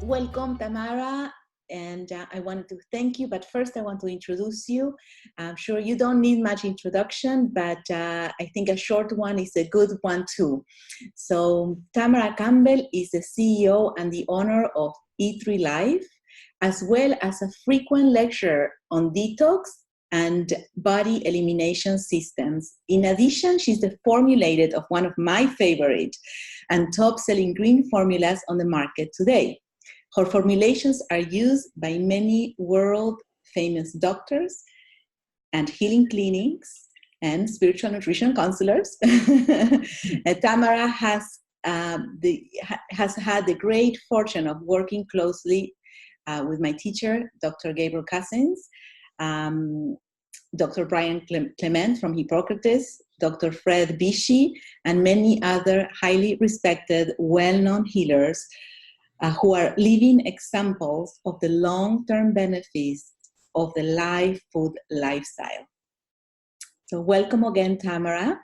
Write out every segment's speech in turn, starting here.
Welcome, Tamera, and I wanted to thank you, but first I want to introduce you. I'm sure you don't need much introduction, but I think a short one is a good one too. So Tamera Campbell is the CEO and the owner of E3Live, as well as a frequent lecturer on detox and body elimination systems. In addition, she's the formulator of one of my favorite and top-selling green formulas on the market today. Her formulations are used by many world-famous doctors and healing clinics and spiritual nutrition counselors. Tamera has had the great fortune of working closely with my teacher, Dr. Gabriel Cousins, Dr. Brian Clement from Hippocrates, Dr. Fred Vichy, and many other highly respected, well-known healers who are living examples of the long-term benefits of the live food lifestyle. So welcome again, Tamera.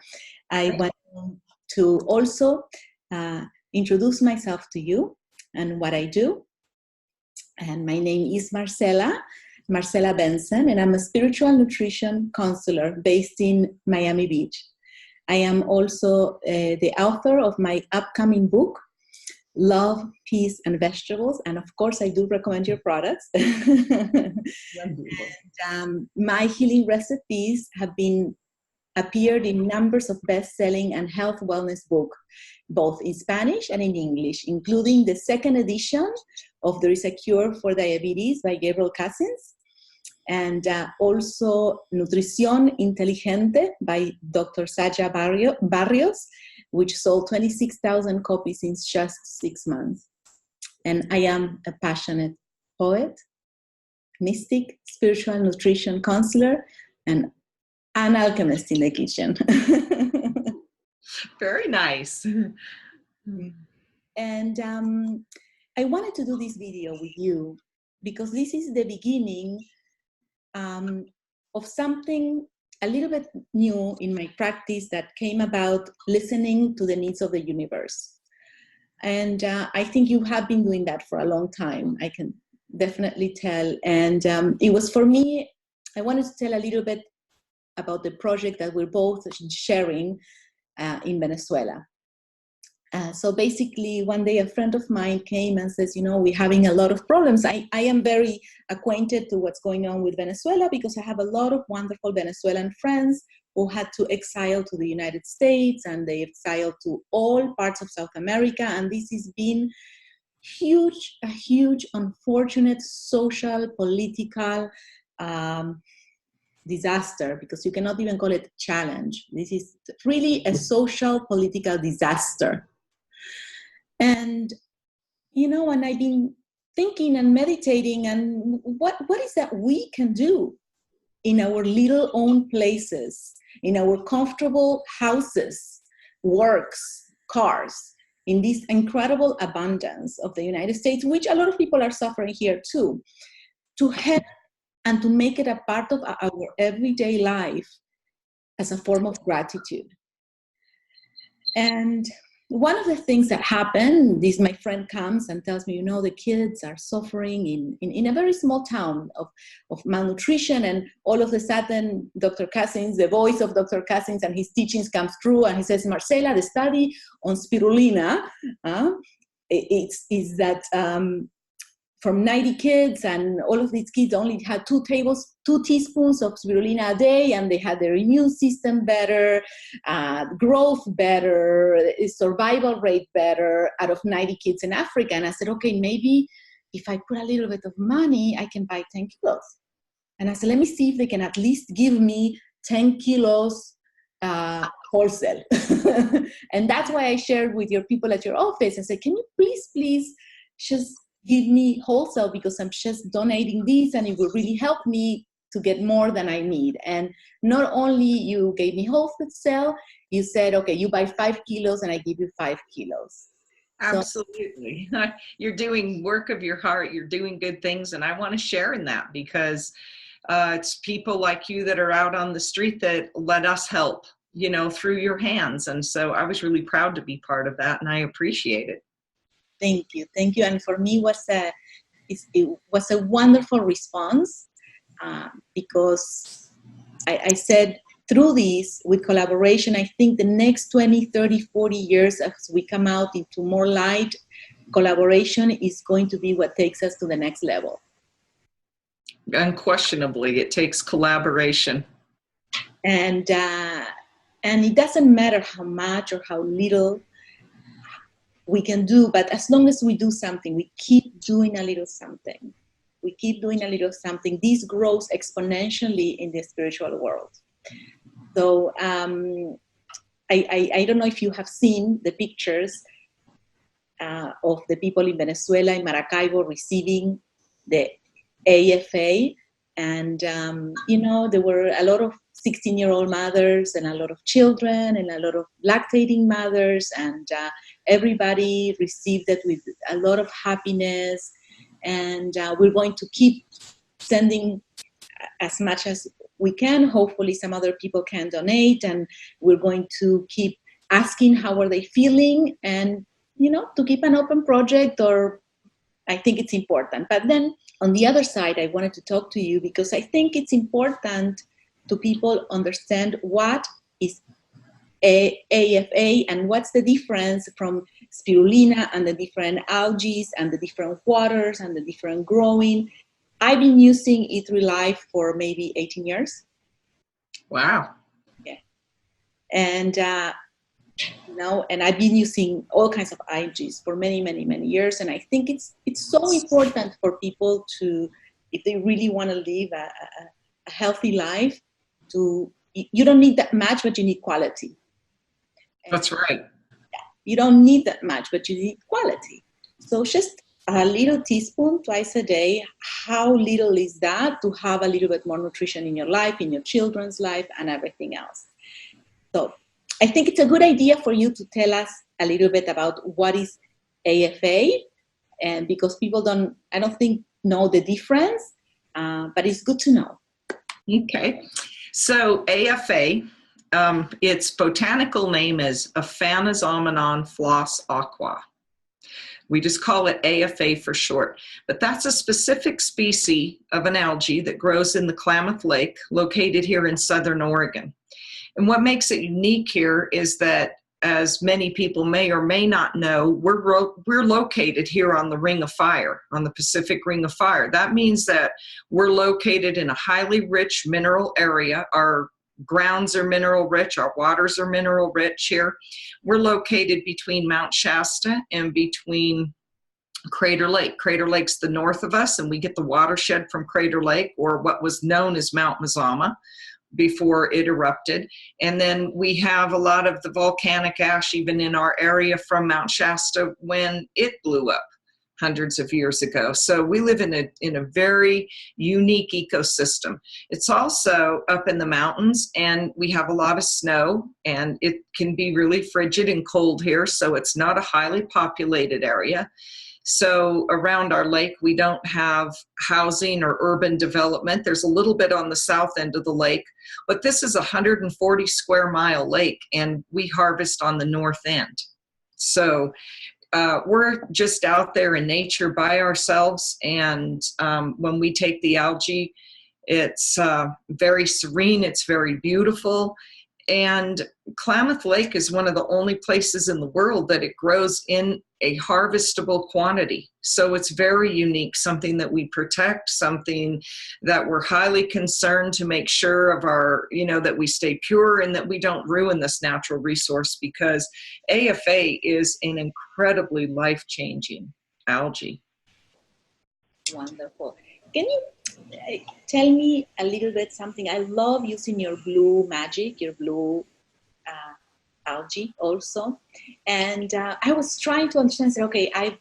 I want to also introduce myself to you and what I do. And my name is Marcela Benson, and I'm a spiritual nutrition counselor based in Miami Beach. I am also the author of my upcoming book, Love, Peace, and Vegetables. And of course, I do recommend your products. My healing recipes have appeared in numbers of best-selling and health wellness books, both in Spanish and in English, including the second edition of There is a Cure for Diabetes by Gabriel Cousins, and also Nutrición Inteligente by Dr. Saja Barrios, which sold 26,000 copies in just 6 months. And I am a passionate poet, mystic, spiritual nutrition counselor, and an alchemist in the kitchen. Very nice. And I wanted to do this video with you because this is the beginning of something a little bit new in my practice that came about listening to the needs of the universe. And I think you have been doing that for a long time. I can definitely tell. And it was for me, I wanted to tell a little bit about the project that we're both sharing in Venezuela. So basically, one day a friend of mine came and says, you know, we're having a lot of problems. I am very acquainted to what's going on with Venezuela because I have a lot of wonderful Venezuelan friends who had to exile to the United States, and they exiled to all parts of South America. And this has been a huge, unfortunate social, political disaster, because you cannot even call it challenge. This is really a social, political disaster. And, you know, and I've been thinking and meditating, and what is that we can do in our little own places, in our comfortable houses, works, cars, in this incredible abundance of the United States, which a lot of people are suffering here too, to help and to make it a part of our everyday life as a form of gratitude. And one of the things that happened, my friend comes and tells me, you know, the kids are suffering in a very small town of malnutrition, and all of a sudden, Dr. Cousins, the voice of Dr. Cousins and his teachings comes through, and he says, Marcela, the study on spirulina is that from 90 kids, and all of these kids only had 2 teaspoons of spirulina a day, and they had their immune system better, growth better, survival rate better out of 90 kids in Africa. And I said, okay, maybe if I put a little bit of money, I can buy 10 kilos. And I said, let me see if they can at least give me 10 kilos wholesale. And that's why I shared with your people at your office. I said, can you please just give me wholesale, because I'm just donating this and it will really help me to get more than I need. And not only you gave me wholesale, you said, okay, you buy 5 kilos and I give you 5 kilos. Absolutely. So, you're doing work of your heart. You're doing good things. And I want to share in that because it's people like you that are out on the street that let us help, you know, through your hands. And so I was really proud to be part of that, and I appreciate it. Thank you. Thank you. And for me, it was a wonderful response because I said, through this, with collaboration, I think the next 20, 30, 40 years, as we come out into more light, collaboration is going to be what takes us to the next level. Unquestionably, it takes collaboration. And it doesn't matter how much or how little we can do, but as long as we do something, we keep doing a little something. We keep doing a little something. This grows exponentially in the spiritual world. So I don't know if you have seen the pictures of the people in Venezuela, in Maracaibo, receiving the AFA. And, there were a lot of 16-year-old mothers and a lot of children and a lot of lactating mothers, and everybody received it with a lot of happiness. And we're going to keep sending as much as we can. Hopefully some other people can donate, and we're going to keep asking how are they feeling, and to keep an open project, or I think it's important. But then on the other side, I wanted to talk to you because I think it's important to people understand what is AFA and what's the difference from spirulina and the different algae and the different waters and the different growing. I've been using E3Live for maybe 18 years. Wow. Yeah. And, and I've been using all kinds of algae for many, many, many years. And I think it's so important for people to, if they really want to live a healthy life, you don't need that much, but you need quality. That's right. You don't need that much, but you need quality. So just a little teaspoon twice a day. How little is that to have a little bit more nutrition in your life, in your children's life, and everything else? So I think it's a good idea for you to tell us a little bit about what is AFA, and because people I don't think know the difference, but it's good to know. Okay. So AFA, its botanical name is Aphanizomenon flos-aquae. We just call it AFA for short, but that's a specific species of an algae that grows in the Klamath Lake, located here in Southern Oregon. And what makes it unique here is that, as many people may or may not know, we're located here on the Ring of Fire, on the Pacific Ring of Fire. That means that we're located in a highly rich mineral area. Our grounds are mineral rich, our waters are mineral rich here. We're located between Mount Shasta and between Crater Lake. Crater Lake's the north of us, and we get the watershed from Crater Lake, or what was known as Mount Mazama before it erupted. And then we have a lot of the volcanic ash even in our area from Mount Shasta when it blew up hundreds of years ago. So we live in a very unique ecosystem. It's also up in the mountains, and we have a lot of snow, and it can be really frigid and cold here, so it's not a highly populated area. So around our lake, we don't have housing or urban development. There's a little bit on the south end of the lake, but this is a 140 square mile lake, and we harvest on the north end. So we're just out there in nature by ourselves, and when we take the algae, it's very serene, it's very beautiful. And Klamath Lake is one of the only places in the world that it grows in a harvestable quantity. So it's very unique, something that we protect, something that we're highly concerned to make sure of our, that we stay pure and that we don't ruin this natural resource, because AFA is an incredibly life-changing algae. Wonderful. Can you tell me a little bit something? I love using your blue magic, your blue algae also. And I was trying to understand, okay, I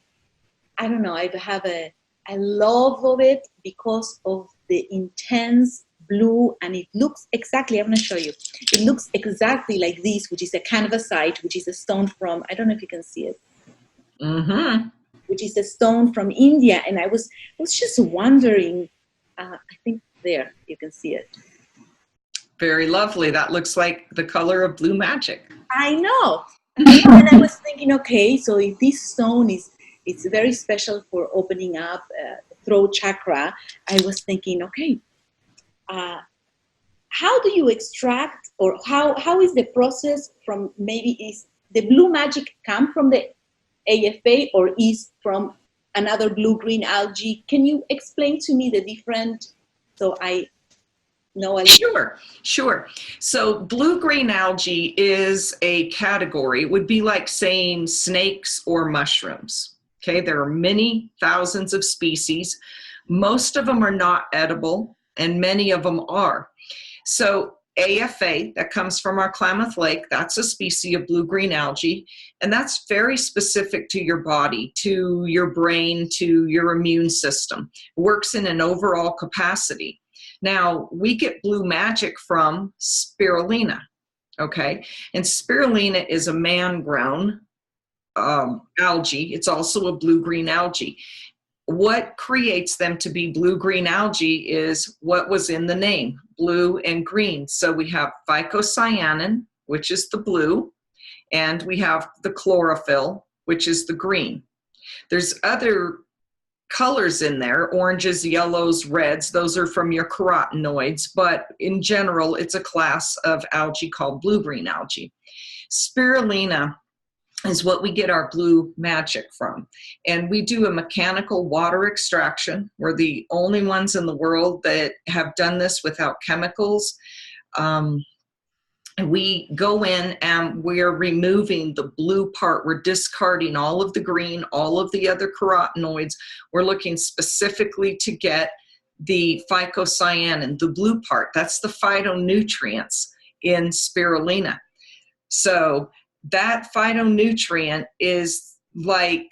don't know, I have a love of it because of the intense blue, and it looks exactly, I'm going to show you. It looks exactly like this, which is a canvasite, which is a stone from, I don't know if you can see it. Mm-hmm. Which is a stone from India. And I was just wondering, I think there, you can see it. Very lovely. That looks like the color of blue magic. I know. And I was thinking, okay, so if this stone is it's very special for opening up throat chakra. I was thinking, okay, how do you extract, or how is the process from, maybe is the blue magic come from the AFA or is from another blue-green algae? Can you explain to me the different, so I know? Sure. So blue-green algae is a category. It would be like saying snakes or mushrooms. Okay, there are many thousands of species. Most of them are not edible, and many of them are. So AFA, that comes from our Klamath Lake, that's a species of blue-green algae, and that's very specific to your body, to your brain, to your immune system. It works in an overall capacity. Now, we get blue magic from spirulina, okay? And spirulina is a man-grown algae. It's also a blue-green algae. What creates them to be blue-green algae is what was in the name, blue and green. So we have phycocyanin, which is the blue, and we have the chlorophyll, which is the green. There's other colors in there, oranges, yellows, reds. Those are from your carotenoids, but in general, it's a class of algae called blue-green algae. Spirulina is what we get our blue magic from. And we do a mechanical water extraction. We're the only ones in the world that have done this without chemicals. We go in and we're removing the blue part. We're discarding all of the green, all of the other carotenoids. We're looking specifically to get the phycocyanin, the blue part. That's the phytonutrients in spirulina. So that phytonutrient is like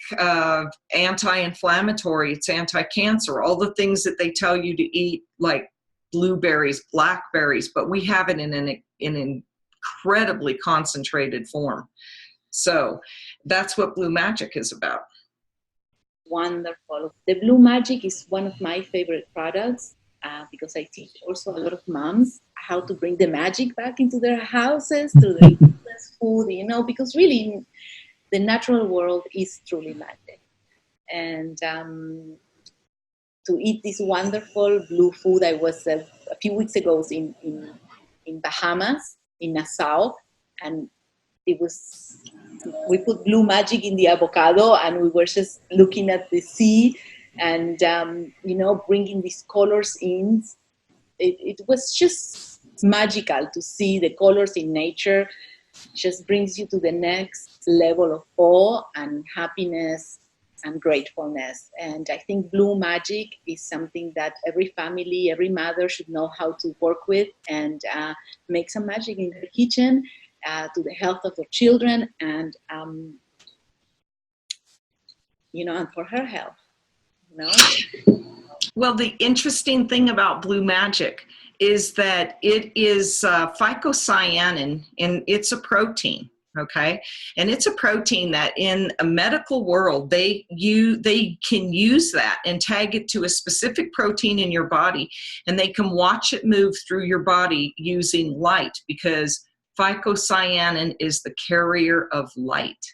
anti-inflammatory, it's anti-cancer, all the things that they tell you to eat, like blueberries, blackberries, but we have it in an incredibly concentrated form. So that's what blue magic is about. Wonderful. The blue magic is one of my favorite products because I teach also a lot of moms how to bring the magic back into their houses through the food, you know, because really the natural world is truly magic. And to eat this wonderful blue food, I was a few weeks ago in Bahamas, in Nassau, and we put blue magic in the avocado, and we were just looking at the sea and, you know, bringing these colors in. It was just magical to see the colors in nature. Just brings you to the next level of awe and happiness and gratefulness. And I think blue magic is something that every family, every mother should know how to work with and make some magic in their kitchen to the health of their children and, you know, and for her health, you know? Well, the interesting thing about blue magic is that it is phycocyanin, and it's a protein, okay? And it's a protein that in a medical world, they can use that and tag it to a specific protein in your body, and they can watch it move through your body using light, because phycocyanin is the carrier of light.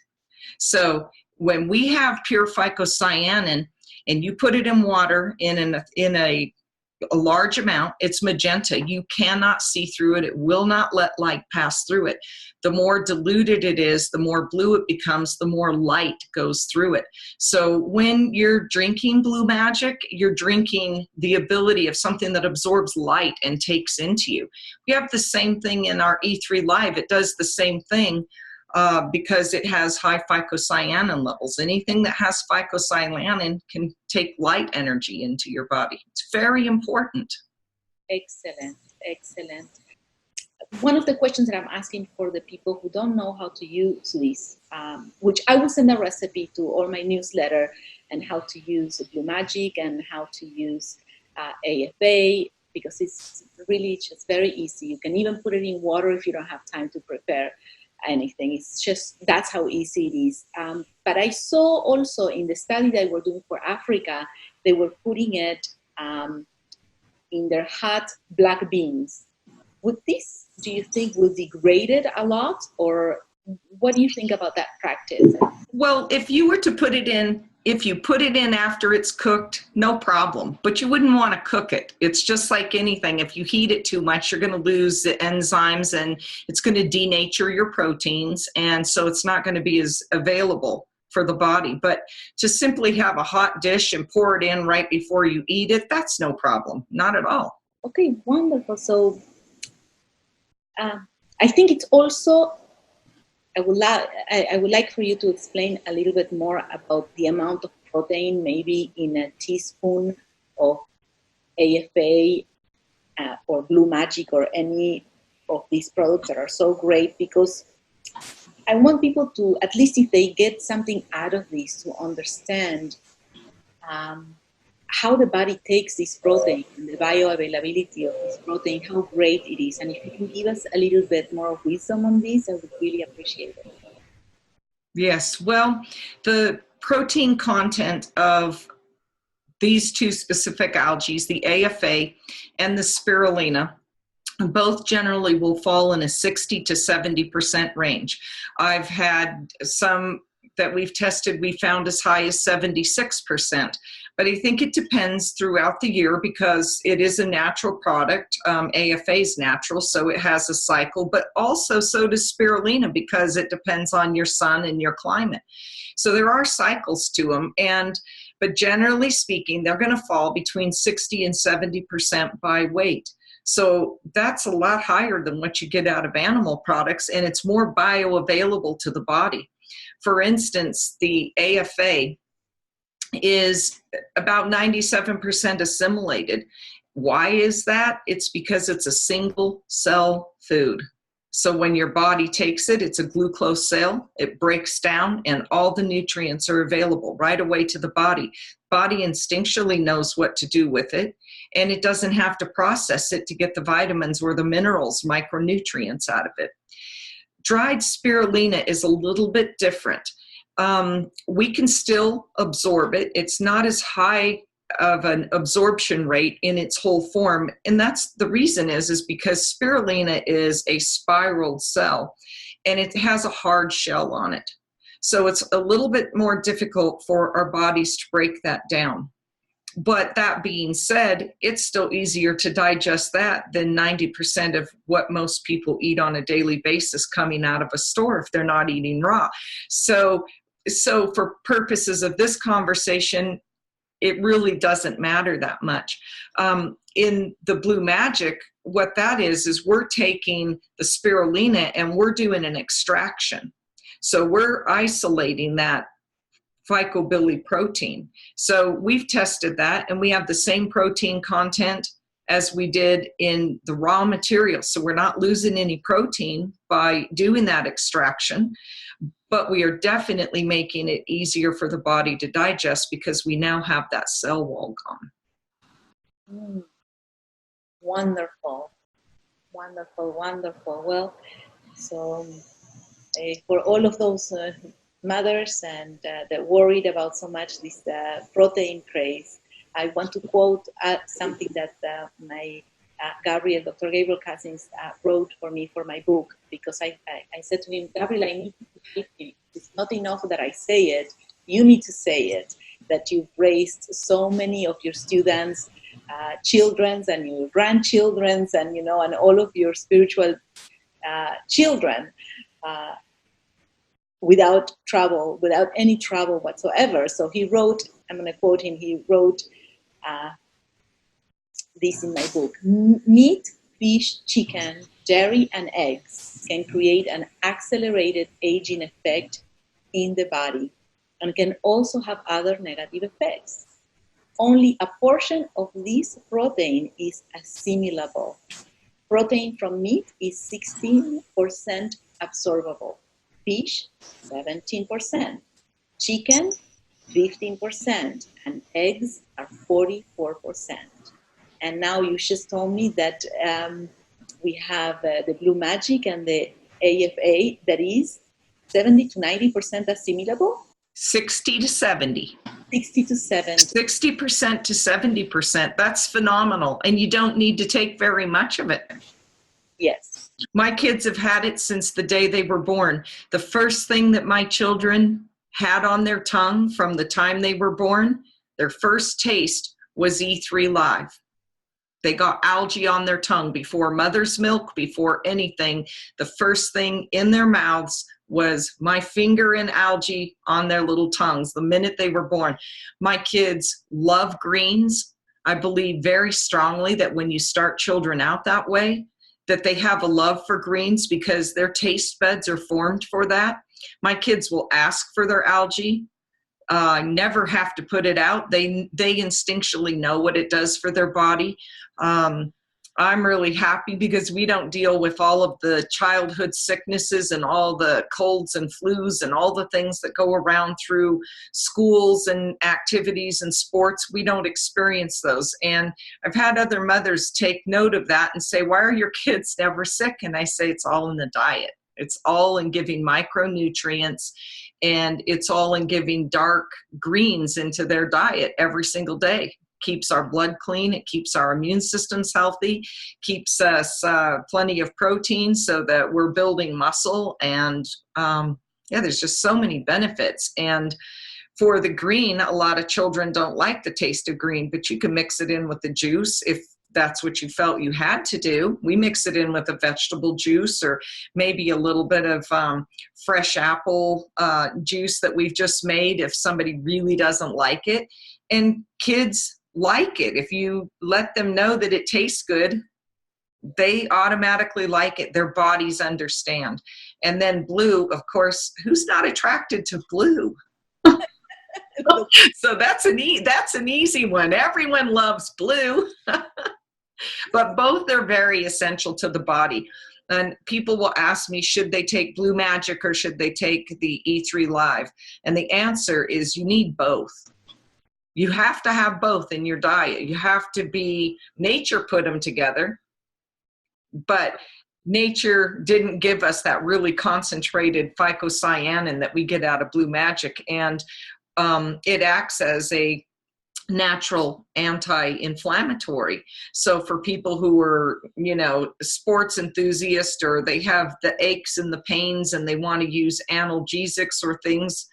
So when we have pure phycocyanin and you put it in water in a large amount, it's magenta. You cannot see through it. It will not let light pass through it. The more diluted it is, the more blue it becomes, the more light goes through it. So when you're drinking blue magic, you're drinking the ability of something that absorbs light and takes into you. We have the same thing in our E3Live. It does the same thing because it has high phycocyanin levels. Anything that has phycocyanin can take light energy into your body. It's very important. Excellent, excellent. One of the questions that I'm asking for the people who don't know how to use this, which I will send a recipe to all my newsletter, and how to use blue magic and how to use AFA, because it's really just very easy. You can even put it in water if you don't have time to prepare anything. It's just, that's how easy it is. But I saw also in the study that we're doing for Africa, they were putting it in their hot black beans. Would this, do you think, will degrade it a lot? Or what do you think about that practice? Well, if you were to put it in If you put it in after it's cooked, no problem, but you wouldn't want to cook it. It's just like anything. If you heat it too much, you're going to lose the enzymes and it's going to denature your proteins. And so it's not going to be as available for the body. But to simply have a hot dish and pour it in right before you eat it, that's no problem. Not at all. Okay, wonderful. So I think it's also, I would like for you to explain a little bit more about the amount of protein maybe in a teaspoon of AFA or Blue Magic or any of these products that are so great, because I want people to, at least if they get something out of this, to understand how the body takes this protein and the bioavailability of this protein, how great it is. And if you can give us a little bit more of wisdom on this, I would really appreciate it. Yes, well, the protein content of these two specific algae, the AFA and the spirulina, both generally will fall in a 60 to 70% range. I've had some that we've tested, we found as high as 76%. But I think it depends throughout the year because it is a natural product. AFA is natural, so it has a cycle, but also so does spirulina because it depends on your sun and your climate. So there are cycles to them, but generally speaking, they're going to fall between 60 and 70% by weight. So that's a lot higher than what you get out of animal products, and it's more bioavailable to the body. For instance, the AFA is about 97% assimilated. Why is that? It's because it's a single cell food. So when your body takes it, it's a glucose cell, it breaks down, and all the nutrients are available right away to the body. Body instinctually knows what to do with it, and it doesn't have to process it to get the vitamins or the minerals, micronutrients out of it. Dried spirulina is a little bit different. We can still absorb it. It's not as high of an absorption rate in its whole form. And that's the reason is because spirulina is a spiraled cell and it has a hard shell on it. So it's a little bit more difficult for our bodies to break that down. But that being said, it's still easier to digest that than 90% of what most people eat on a daily basis coming out of a store if they're not eating raw. So for purposes of this conversation, it really doesn't matter that much. In the Blue Magic, what that is we're taking the spirulina and we're doing an extraction. So we're isolating that phycobilly protein. So we've tested that and we have the same protein content as we did in the raw material. So we're not losing any protein by doing that extraction, but we are definitely making it easier for the body to digest because we now have that cell wall gone. Wonderful, wonderful, wonderful. Well, so for all of those mothers and that worried about so much this protein craze, I want to quote something that my Dr. Gabriel Cousins wrote for me for my book, because I said to him, Gabriel, I need to say it. It's not enough that I say it. You need to say it, that you've raised so many of your students' children's and your grandchildren's and, and all of your spiritual children without trouble, without any trouble whatsoever. So he wrote, I'm going to quote him, he wrote this in my book: meat, fish, chicken, dairy, and eggs can create an accelerated aging effect in the body and can also have other negative effects. Only a portion of this protein is assimilable. Protein from meat is 16% absorbable. Fish, 17%. Chicken, 15%. And eggs are 44%. And now you just told me that we have the Blue Magic and the AFA that is 70 to 90% assimilable? 60 to 70. 60 to 70. 60% to 70%. That's phenomenal. And you don't need to take very much of it. Yes. My kids have had it since the day they were born. The first thing that my children had on their tongue from the time they were born, their first taste was E3Live. They got algae on their tongue before mother's milk, before anything. The first thing in their mouths was my finger in algae on their little tongues the minute they were born. My kids love greens. I believe very strongly that when you start children out that way, that they have a love for greens because their taste buds are formed for that. My kids will ask for their algae. Never have to put it out. They instinctually know what it does for their body. I'm really happy because we don't deal with all of the childhood sicknesses and all the colds and flus and all the things that go around through schools and activities and sports. We don't experience those. And I've had other mothers take note of that and say, why are your kids never sick? And I say, it's all in the diet. It's all in giving micronutrients, and it's all in giving dark greens into their diet every single day. Keeps our blood clean, it keeps our immune systems healthy, keeps us plenty of protein so that we're building muscle, and yeah, there's just so many benefits. And for the green, a lot of children don't like the taste of green, but you can mix it in with the juice if that's what you felt you had to do. We mix it in with a vegetable juice or maybe a little bit of fresh apple juice that we've just made if somebody really doesn't like it. And kids like it. If you let them know that it tastes good, they automatically like it. Their bodies understand. And then blue, of course, who's not attracted to blue? So that's an easy one. Everyone loves blue. But both are very essential to the body. And people will ask me, should they take Blue Magic or should they take the E3Live? And the answer is you need both. You have to have both in your diet. You have to be, nature put them together, but nature didn't give us that really concentrated phycocyanin that we get out of Blue Magic. And it acts as a natural anti-inflammatory. So for people who are, sports enthusiasts, or they have the aches and the pains and they want to use analgesics or things,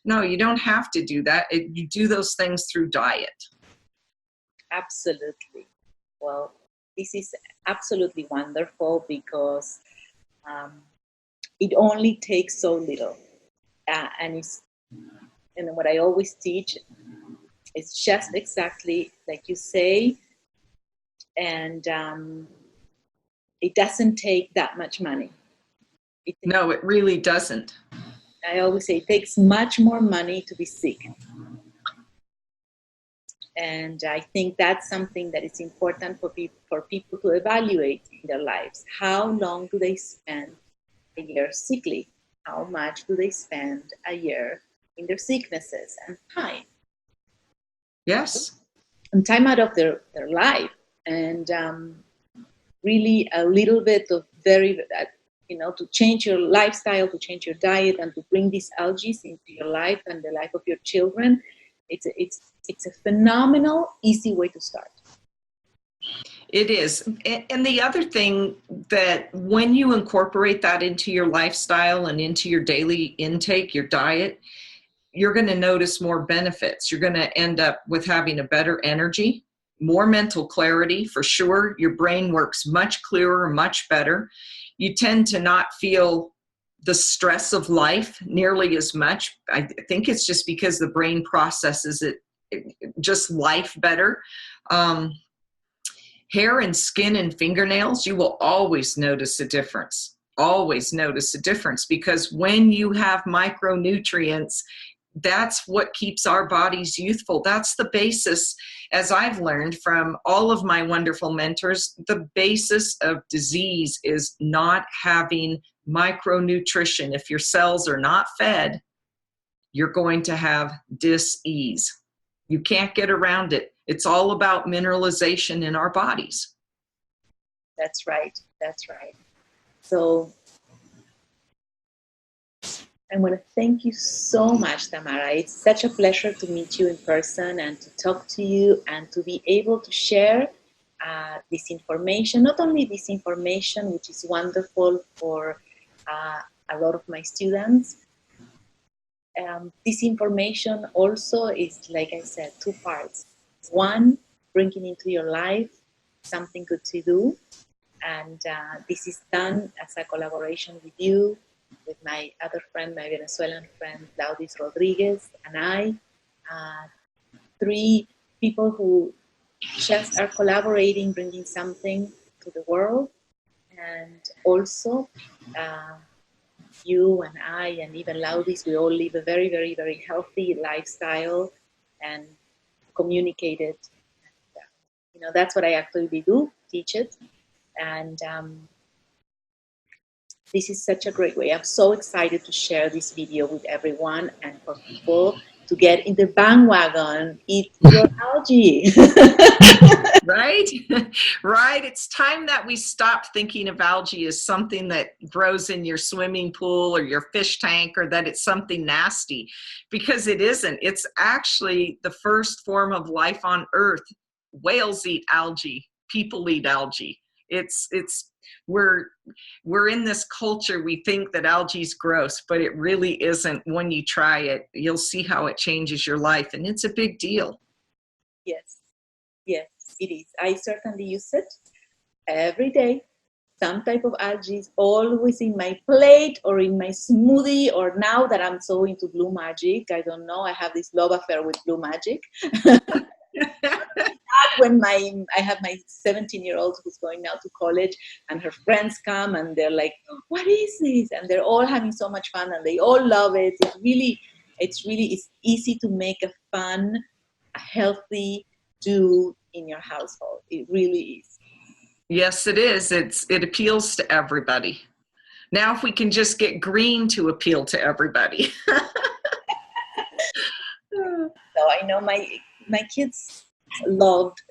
no, you don't have to do that. You do those things through diet. Absolutely. Well, this is absolutely wonderful because it only takes so little. And what I always teach, it's just exactly like you say, and it doesn't take that much money. No, it really doesn't. I always say it takes much more money to be sick. And I think that's something that is important for people to evaluate in their lives. How long do they spend a year sickly? How much do they spend a year in their sicknesses and time? Yes. And time out of their life. And really a little bit of to change your lifestyle, to change your diet, and to bring these algae into your life and the life of your children. It's a phenomenal, easy way to start. It is. And the other thing, that when you incorporate that into your lifestyle and into your daily intake, your diet, you're going to notice more benefits. You're going to end up with having a better energy, more mental clarity for sure. Your brain works much clearer, much better. You tend to not feel the stress of life nearly as much. I think it's just because the brain processes it just life better. Hair and skin and fingernails, you will always notice a difference. Always notice a difference, because when you have micronutrients, that's what keeps our bodies youthful. That's the basis, as I've learned from all of my wonderful mentors, the basis of disease is not having micronutrition. If your cells are not fed, you're going to have dis-ease. You can't get around it. It's all about mineralization in our bodies. That's right. That's right. So I want to thank you so much, Tamera. It's such a pleasure to meet you in person and to talk to you and to be able to share this information. Not only this information, which is wonderful for a lot of my students, This information also is, like I said, two parts. One, bringing into your life something good to do. And this is done as a collaboration with you, with my other friend, my Venezuelan friend, Laudys Rodriguez, and I. Three people who just are collaborating, bringing something to the world. And also, you and I, and even Laudys, we all live a very, very, very healthy lifestyle and communicate it. You know, that's what I actually do, teach it. And this is such a great way. I'm so excited to share this video with everyone and for people to get in the bandwagon, eat your algae. Right? Right. It's time that we stop thinking of algae as something that grows in your swimming pool or your fish tank, or that it's something nasty, because it isn't. It's actually the first form of life on Earth. Whales eat algae. People eat algae. We're in this culture, we think that algae is gross, but it really isn't. When you try it, you'll see how it changes your life, and it's a big deal. Yes, yes, it is. I certainly use it every day. Some type of algae is always in my plate or in my smoothie, or now that I'm so into blue magic, I don't know, I have this love affair with blue magic. When I have my 17-year-old who's going now to college, and her friends come and they're like, what is this? And they're all having so much fun and they all love it. It's easy to make a fun, a healthy do in your household. It really is. Yes, it is. It appeals to everybody. Now, if we can just get green to appeal to everybody. So I know my kids loved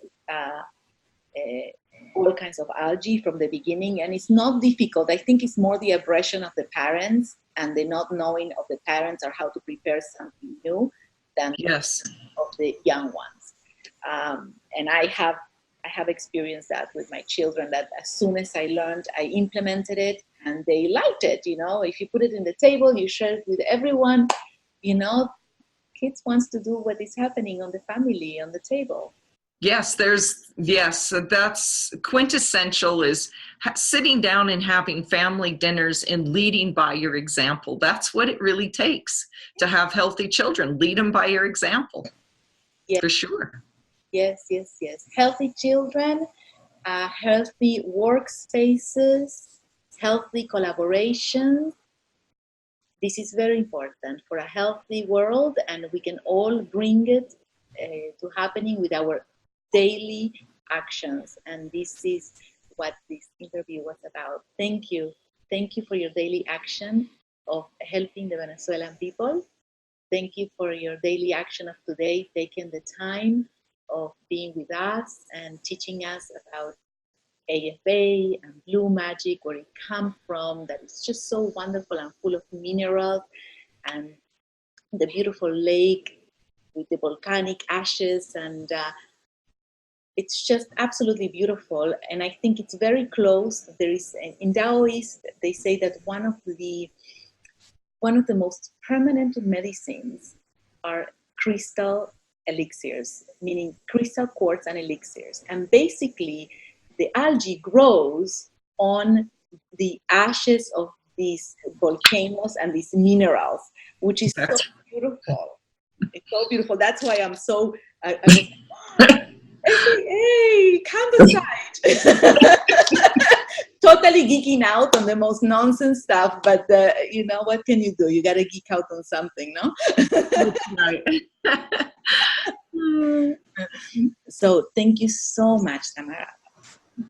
all kinds of algae from the beginning, and it's not difficult. I think it's more the aggression of the parents and the not knowing of the parents or how to prepare something new than yes, of the young ones. And I have experienced that with my children, that as soon as I learned, I implemented it and they liked it. You know, if you put it in the table, you share it with everyone, you know, kids wants to do what is happening on the family, on the table. Yes, that's quintessential, is sitting down and having family dinners and leading by your example. That's what it really takes to have healthy children. Lead them by your example. Yes. For sure. Yes, yes, yes. Healthy children, healthy workspaces, healthy collaboration. This is very important for a healthy world, and we can all bring it to happening with our daily actions. And this is what this interview was about. Thank you. Thank you for your daily action of helping the Venezuelan people. Thank you for your daily action of today, taking the time of being with us and teaching us about AFA and blue magic, where it comes from, that is just so wonderful and full of minerals, and the beautiful lake with the volcanic ashes, and it's just absolutely beautiful. And I think it's very close. There is, in Taoist, they say that one of the most permanent medicines are crystal elixirs, meaning crystal quartz and elixirs. And basically, the algae grows on the ashes of these volcanoes and these minerals, which is so beautiful. It's so beautiful. That's why I'm so, I was, hey, Campbell. Totally geeking out on the most nonsense stuff, but you know, what can you do? You got to geek out on something, no? Right. So thank you so much, Tamera.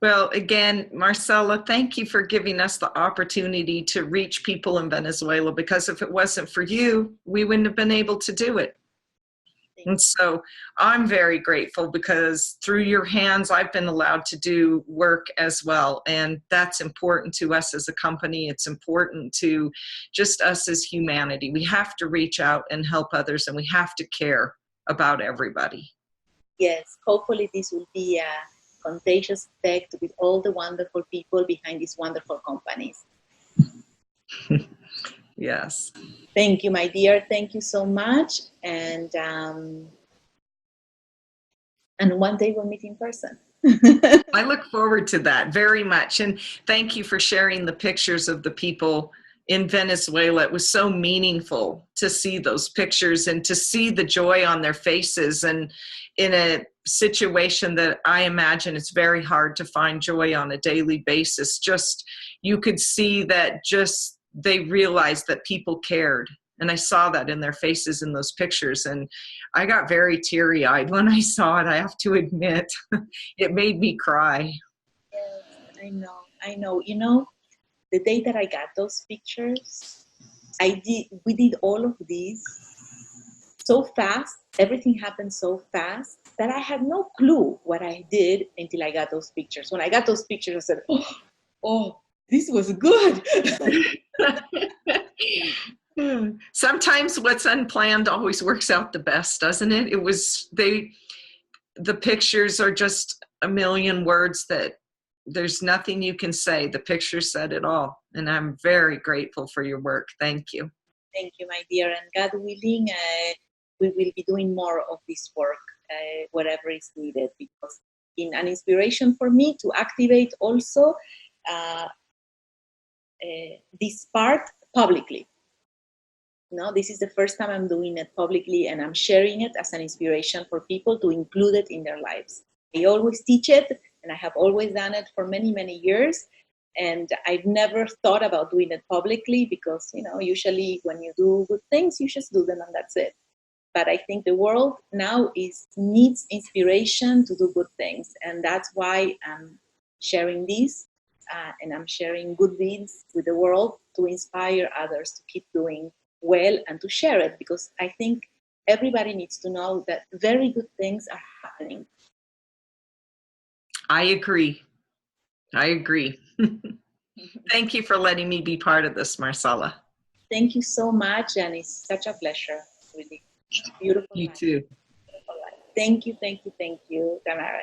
Well, again, Marcela, thank you for giving us the opportunity to reach people in Venezuela, because if it wasn't for you, we wouldn't have been able to do it. And so I'm very grateful, because through your hands, I've been allowed to do work as well. And that's important to us as a company. It's important to just us as humanity. We have to reach out and help others, and we have to care about everybody. Yes, hopefully this will be a contagious effect with all the wonderful people behind these wonderful companies. Yes. Thank you, my dear. Thank you so much. And one day we'll meet in person. I look forward to that very much. And thank you for sharing the pictures of the people in Venezuela. It was so meaningful to see those pictures and to see the joy on their faces, and in a situation that I imagine it's very hard to find joy on a daily basis. Just, you could see that just they realized that people cared. And I saw that in their faces in those pictures. And I got very teary-eyed when I saw it, I have to admit. It made me cry. Yes, I know, I know. You know, the day that I got those pictures, we did all of these so fast. Everything happened so fast that I had no clue what I did until I got those pictures. When I got those pictures, I said, oh, this was good. Sometimes what's unplanned always works out the best, doesn't it? The pictures are just a million words that there's nothing you can say. The picture said it all. And I'm very grateful for your work. Thank you. Thank you, my dear. And God willing, we will be doing more of this work, whatever is needed, because in an inspiration for me to activate also this part publicly. No, this is the first time I'm doing it publicly, and I'm sharing it as an inspiration for people to include it in their lives. I always teach it, and I have always done it for many, many years. And I've never thought about doing it publicly because, you know, usually when you do good things, you just do them and that's it. But I think the world now needs inspiration to do good things. And that's why I'm sharing this, and I'm sharing good deeds with the world to inspire others to keep doing well and to share it, because I think everybody needs to know that very good things are happening. I agree. Thank you for letting me be part of this, Marcela. Thank you so much, and it's such a pleasure. Really beautiful. You too. Beautiful life. Thank you, Tamera.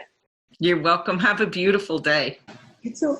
You're welcome. Have a beautiful day. You too.